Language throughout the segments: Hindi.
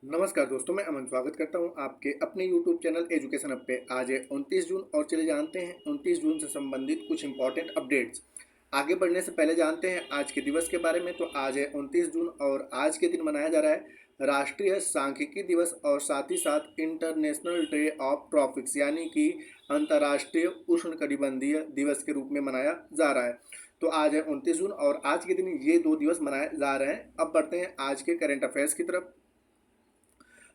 नमस्कार दोस्तों, मैं अमन स्वागत करता हूं आपके अपने YouTube चैनल एजुकेशन हब पे। आज है 29 जून और चलिए जानते हैं 29 जून से संबंधित कुछ इंपॉर्टेंट अपडेट्स। आगे बढ़ने से पहले जानते हैं आज के दिवस के बारे में। तो आज है 29 जून और आज के दिन मनाया जा रहा है राष्ट्रीय सांख्यिकी दिवस और साथ ही साथ इंटरनेशनल डे ऑफ ट्रॉपिक्स यानी कि अंतर्राष्ट्रीय उष्णकटिबंधीय दिवस के रूप में मनाया जा रहा है। तो आज है 29 जून और आज के दिन ये दो दिवस मनाए जा रहे हैं। अब बढ़ते हैं आज के करंट अफेयर्स की तरफ।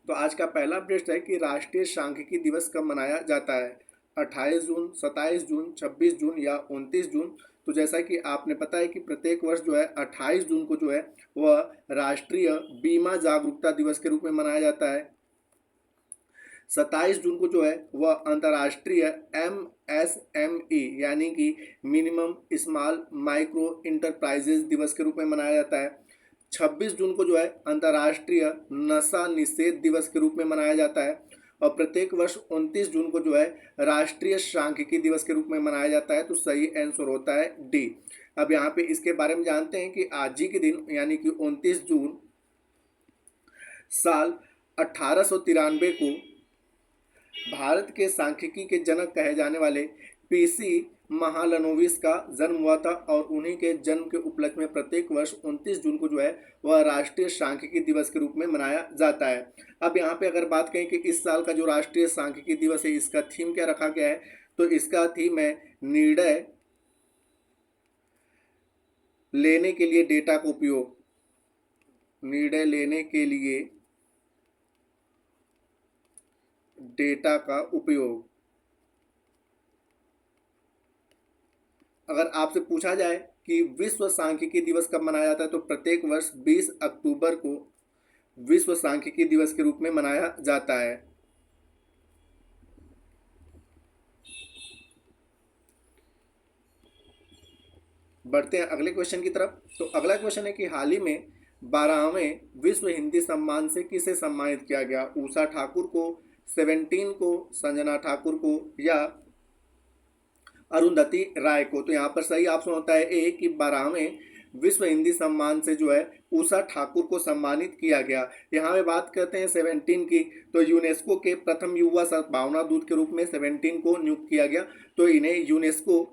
तो आज का पहला अपडेट है कि राष्ट्रीय सांख्यिकी दिवस कब मनाया जाता है। 28 जून, 27 जून, 26 जून या 29 जून। तो जैसा कि आपने पता है कि प्रत्येक वर्ष जो है 28 जून को जो है वह राष्ट्रीय बीमा जागरूकता दिवस के रूप में मनाया जाता है। 27 जून को जो है वह अंतर्राष्ट्रीय MSME यानी कि मिनिमम स्मॉल माइक्रो इंटरप्राइजेज दिवस के रूप में मनाया जाता है। 26 जून को जो है अंतर्राष्ट्रीय नशा निषेध दिवस के रूप में मनाया जाता है और प्रत्येक वर्ष 29 जून को जो है राष्ट्रीय सांख्यिकी दिवस के रूप में मनाया जाता है। तो सही आंसर होता है डी। अब यहाँ पे इसके बारे में जानते हैं कि आज ही के दिन यानी कि 29 जून साल 1893 को भारत के सांख्यिकी के जनक कहे जाने वाले पीसी महालनोबिस का जन्म हुआ था और उन्हीं के जन्म के उपलक्ष्य में प्रत्येक वर्ष 29 जून को जो है वह राष्ट्रीय सांख्यिकी दिवस के रूप में मनाया जाता है। अब यहाँ पे अगर बात करें कि इस साल का जो राष्ट्रीय सांख्यिकी दिवस है इसका थीम क्या रखा गया है, तो इसका थीम है निर्णय लेने के लिए डेटा का उपयोग। निर्णय लेने के लिए डेटा का उपयोग। अगर आपसे पूछा जाए कि विश्व सांख्यिकी दिवस कब मनाया जाता है, तो प्रत्येक वर्ष 20 अक्टूबर को विश्व सांख्यिकी दिवस के रूप में मनाया जाता है। बढ़ते हैं अगले क्वेश्चन की तरफ। तो अगला क्वेश्चन है कि हाल ही में 12वें विश्व हिंदी सम्मान से किसे सम्मानित किया गया। उषा ठाकुर को, 17 को, संजना ठाकुर को या अरुंधति राय को। तो यहाँ पर सही ऑप्शन होता है ए कि 12वें विश्व हिंदी सम्मान से जो है उषा ठाकुर को सम्मानित किया गया। यहाँ पे बात करते हैं 17 की, तो यूनेस्को के प्रथम युवा सद्भावना दूत के रूप में 17 को नियुक्त किया गया। तो इन्हें यूनेस्को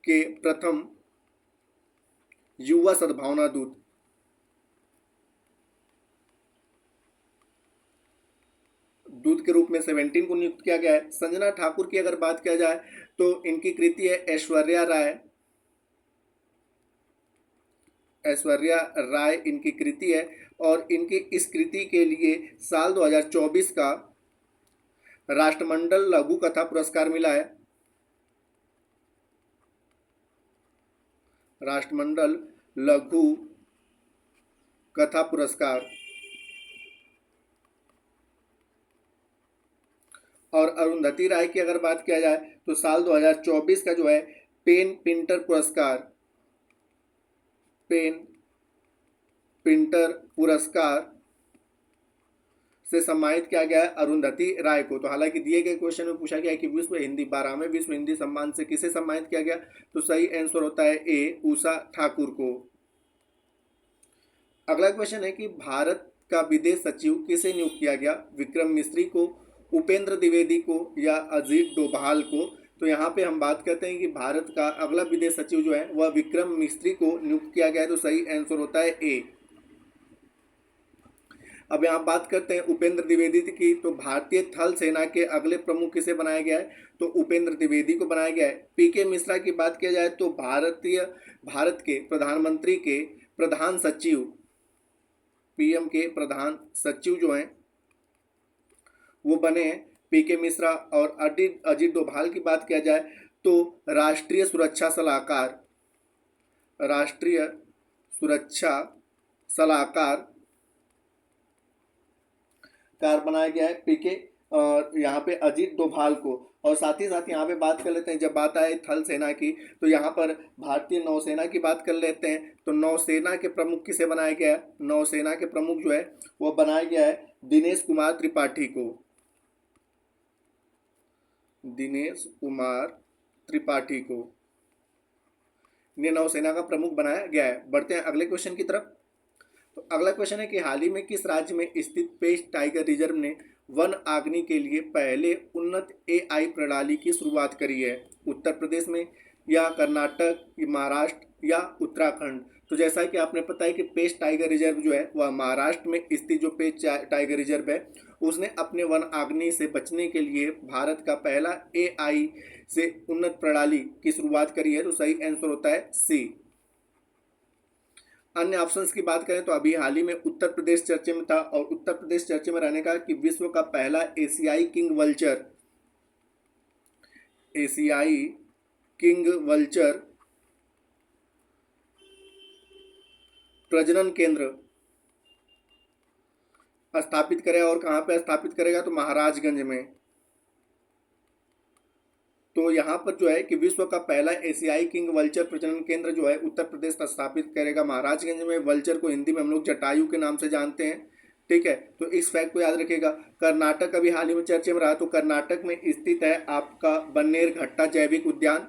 के प्रथम युवा सद्भावना दूत के रूप में 17 को नियुक्त किया गया है। संजना ठाकुर की अगर बात किया जाए तो इनकी कृति है ऐश्वर्या राय। ऐश्वर्या राय इनकी कृति है और इनकी इस कृति के लिए साल 2024 का राष्ट्रमंडल लघु कथा पुरस्कार मिला है। राष्ट्रमंडल लघु कथा पुरस्कार। और अरुंधति राय की अगर बात किया जाए तो साल 2024 का जो है पेन पिंटर पुरस्कार, पेन पिंटर पुरस्कार से सम्मानित किया गया है अरुंधति राय को। तो हालांकि दिए गए क्वेश्चन में पूछा गया है कि विश्व हिंदी 12वें विश्व हिंदी सम्मान से किसे सम्मानित किया गया, तो सही आंसर होता है ए उषा ठाकुर को। अगला क्वेश्चन है कि भारत का विदेश सचिव किसे नियुक्त किया गया। विक्रम मिस्री को, उपेंद्र द्विवेदी को या अजीत डोभाल को। तो यहाँ पे हम बात करते हैं कि भारत का अगला विदेश सचिव जो है वह विक्रम मिस्री को नियुक्त किया गया है। तो सही आंसर होता है ए। अब यहाँ बात करते हैं उपेंद्र द्विवेदी की। तो भारतीय थल सेना के अगले प्रमुख किसे बनाया गया है, तो उपेंद्र द्विवेदी को बनाया गया है। पीके मिश्रा की बात किया जाए तो भारत के प्रधानमंत्री के प्रधान सचिव, पीएम के प्रधान सचिव जो हैं वो बने हैं पीके मिश्रा। और अजीत डोभाल की बात किया जाए तो राष्ट्रीय सुरक्षा सलाहकार, राष्ट्रीय सुरक्षा सलाहकार बनाया गया है पीके और यहाँ पे अजीत डोभाल को। और साथ ही साथ यहाँ पे बात कर लेते हैं, जब बात आए थल सेना की तो यहाँ पर भारतीय नौसेना की बात कर लेते हैं। तो नौसेना के प्रमुख किसे बनाया गया है, नौसेना के प्रमुख जो है वो बनाया गया है दिनेश कुमार त्रिपाठी को, दिनेश कुमार त्रिपाठी को ने नौसेना का प्रमुख बनाया गया है। बढ़ते हैं अगले क्वेश्चन की तरफ। तो अगला क्वेश्चन है कि हाल ही में किस राज्य में स्थित पेश टाइगर रिजर्व ने वन अग्नि के लिए पहले उन्नत एआई प्रणाली की शुरुआत करी है? उत्तर प्रदेश में, या कर्नाटक, या महाराष्ट्र, या उत्तराखंड? तो जैसा कि आपने पता है कि पेश टाइगर रिजर्व जो है वह महाराष्ट्र में स्थित जो पेश टाइगर रिजर्व है उसने अपने वन अग्नि से बचने के लिए भारत का पहला एआई से उन्नत प्रणाली की शुरुआत करी है। तो सही आंसर होता है सी। अन्य ऑप्शंस की बात करें तो अभी हाल ही में उत्तर प्रदेश चर्चे में था, और उत्तर प्रदेश चर्चे में रहने का कि विश्व का पहला एशियाई किंग वल्चर प्रजनन केंद्र स्थापित करेगा। और कहाँ पे स्थापित करेगा? तो महाराजगंज में। तो यहाँ पर जो है कि विश्व का पहला एशियाई किंग वल्चर प्रजनन केंद्र जो है उत्तर प्रदेश स्थापित करेगा महाराजगंज में। वल्चर को हिंदी में हम लोग जटायु के नाम से जानते हैं, ठीक है। तो इस फैक्ट को याद रखिएगा। कर्नाटक अभी हाल ही में चर्चे में रहा, तो कर्नाटक में स्थित है आपका बन्नेरघट्टा जैविक उद्यान।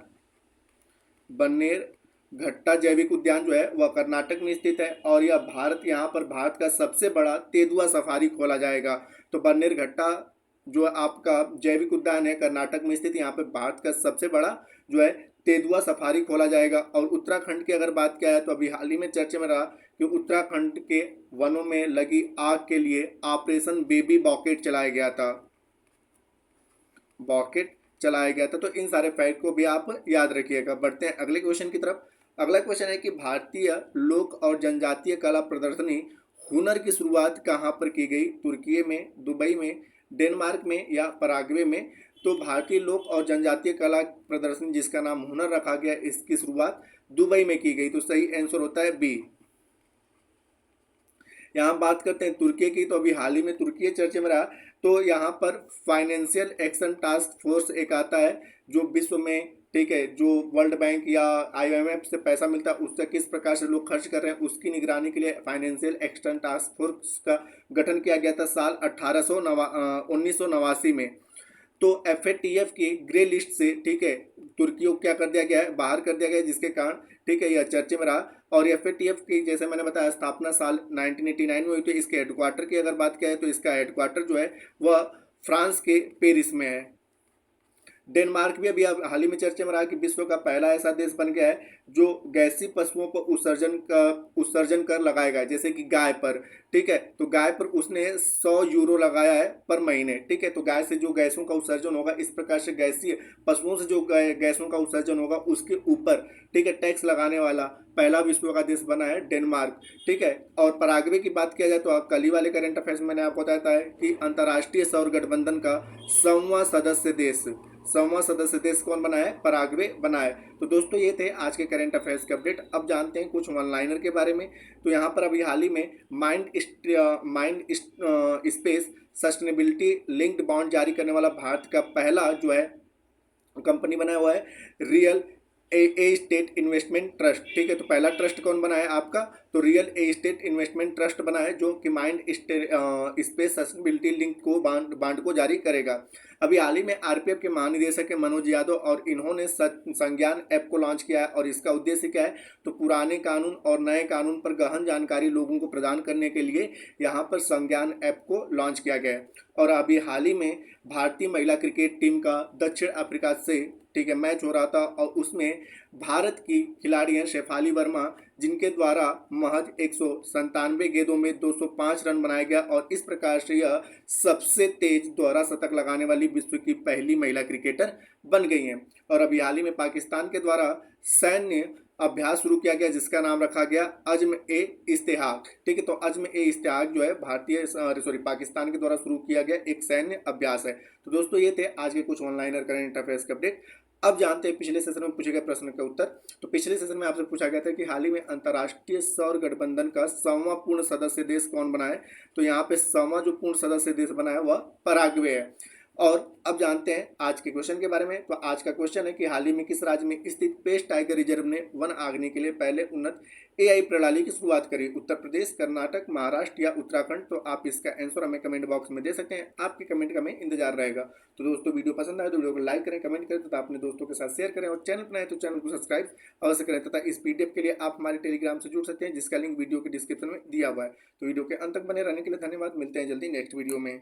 बन्नेरघट्टा जैविक उद्यान जो है वह कर्नाटक में स्थित है, और यह यहाँ पर भारत का सबसे बड़ा तेंदुआ सफारी खोला जाएगा। तो बन्नेरघट्टा जो आपका जैविक उद्यान है कर्नाटक में स्थित, यहाँ पे भारत का सबसे बड़ा जो है तेंदुआ सफारी खोला जाएगा। और उत्तराखंड की अगर बात किया है तो अभी हाल ही में चर्चे में रहा कि उत्तराखंड के वनों में लगी आग के लिए ऑपरेशन बेबी बॉकेट चलाया गया था। तो इन सारे फैक्ट को भी आप याद रखिएगा। बढ़ते हैं अगले क्वेश्चन की तरफ। अगला क्वेश्चन है कि भारतीय लोक और जनजातीय कला प्रदर्शनी हुनर की शुरुआत कहाँ पर की गई? तुर्की में, दुबई में, डेनमार्क में, या पराग्वे में? तो भारतीय लोक और जनजातीय कला प्रदर्शनी जिसका नाम हुनर रखा गया, इसकी शुरुआत दुबई में की गई। तो सही आंसर होता है बी। यहाँ बात करते हैं तुर्की की, तो अभी हाल ही में तुर्की चर्चे में रहा। तो यहाँ पर फाइनेंशियल एक्शन टास्क फोर्स एक आता है जो विश्व में, ठीक है, जो वर्ल्ड बैंक या आईएमएफ से पैसा मिलता है उससे किस प्रकार से लोग खर्च कर रहे हैं उसकी निगरानी के लिए फाइनेंशियल एक्शन टास्क फोर्स का गठन किया गया था साल 1989 में। तो एफएटीएफ की ग्रे लिस्ट से, ठीक है, तुर्की को क्या कर दिया गया है? बाहर कर दिया गया है, जिसके कारण, ठीक है, यह चर्चे में रहा। और एफएटीएफ की जैसे मैंने बताया स्थापना साल 1989 में हुई थी। इसके हेडक्वार्टर की अगर बात किया है तो इसका हेडक्वार्टर जो है वह फ्रांस के पेरिस में है। डेनमार्क भी अभी हाल ही में चर्चे में रहा कि विश्व का पहला ऐसा देश बन गया है जो गैसीय पशुओं पर उत्सर्जन कर लगाएगा, जैसे कि गाय पर, ठीक है। तो गाय पर उसने 100 यूरो लगाया है पर महीने, ठीक है। तो गाय से जो गैसों का उत्सर्जन होगा, इस प्रकार से गैसीय पशुओं से जो गैसों का उत्सर्जन होगा उसके ऊपर, ठीक है, टैक्स लगाने वाला पहला विश्व का देश बना है डेनमार्क, ठीक है। और पराग्वे की बात किया जाए तो कल ही वाले करंट अफेयर्स में मैंने आपको बताया था कि अंतर्राष्ट्रीय सौर गठबंधन का 100वां सदस्य देश कौन बना है? पराग्वे बना है। तो दोस्तों ये थे आज के करंट अफेयर्स के अपडेट। अब जानते हैं कुछ वन लाइनर के बारे में। तो यहाँ पर अभी हाल ही में mind space sustainability linked bond जारी करने वाला भारत का पहला जो है कंपनी बना हुआ है रियल एस्टेट इन्वेस्टमेंट ट्रस्ट, ठीक है। तो पहला ट्रस्ट कौन बना है आपका? तो रियल एस्टेट इन्वेस्टमेंट ट्रस्ट बना है जो कि माइंड स्पेस सस्टेनेबिलिटी लिंक को बांड को जारी करेगा। अभी हाल ही में आरपीएफ के महानिदेशक है मनोज यादव, और इन्होंने संज्ञान ऐप को लॉन्च किया है। और इसका उद्देश्य क्या है? तो पुराने कानून और नए कानून पर गहन जानकारी लोगों को प्रदान करने के लिए यहाँ पर संज्ञान ऐप को लॉन्च किया गया है। और अभी हाल ही में भारतीय महिला क्रिकेट टीम का दक्षिण अफ्रीका से, ठीक है, मैच हो रहा था, और उसमें भारत की खिलाड़ी हैं शेफाली वर्मा, जिनके द्वारा महज 197 गेंदों में 205 रन बनाया गया। और इस प्रकार से यह सबसे तेज दोहरा शतक लगाने वाली विश्व की पहली महिला क्रिकेटर बन गई हैं। और अभी हाल ही में पाकिस्तान के द्वारा सैन्य अभ्यास शुरू किया गया जिसका नाम रखा गया अज़्म-ए-इश्तिहाक, ठीक है। तो अज़्म-ए-इश्तिहाक जो है पाकिस्तान के द्वारा शुरू किया गया एक सैन्य अभ्यास है। तो दोस्तों ये थे आज के कुछ ऑनलाइनर करंट अफेयर्स के अपडेट। अब जानते हैं पिछले सेशन में पूछे गए प्रश्न का उत्तर। तो पिछले सेशन में आपसे पूछा गया था कि हाल ही में अंतर्राष्ट्रीय सौर गठबंधन का 100वां पूर्ण सदस्य देश कौन बना है? तो यहाँ पे 100वां जो पूर्ण सदस्य देश बना है वह पराग्वे है। और अब जानते हैं आज के क्वेश्चन के बारे में। तो आज का क्वेश्चन है कि हाल ही में किस राज्य में स्थित पेश टाइगर रिजर्व ने वन आगने के लिए पहले उन्नत एआई प्रणाली की शुरुआत करी? उत्तर प्रदेश, कर्नाटक, महाराष्ट्र या उत्तराखंड? तो आप इसका आंसर हमें कमेंट बॉक्स में दे सकते हैं। आपके कमेंट का हमें इंतजार रहेगा। तो दोस्तों, वीडियो पसंद आए तो वीडियो को लाइक करें, कमेंट करें तथा अपने दोस्तों के साथ शेयर करें, और चैनल पर आए तो चैनल को सब्सक्राइब अवश्य करें। तथा इस पीडीएफ के लिए आप हमारे टेलीग्राम से जुड़ सकते हैं, जिसका लिंक वीडियो के डिस्क्रिप्शन में दिया हुआ है। तो वीडियो के अंत तक बने रहने के लिए धन्यवाद। मिलते हैं जल्दी नेक्स्ट वीडियो में।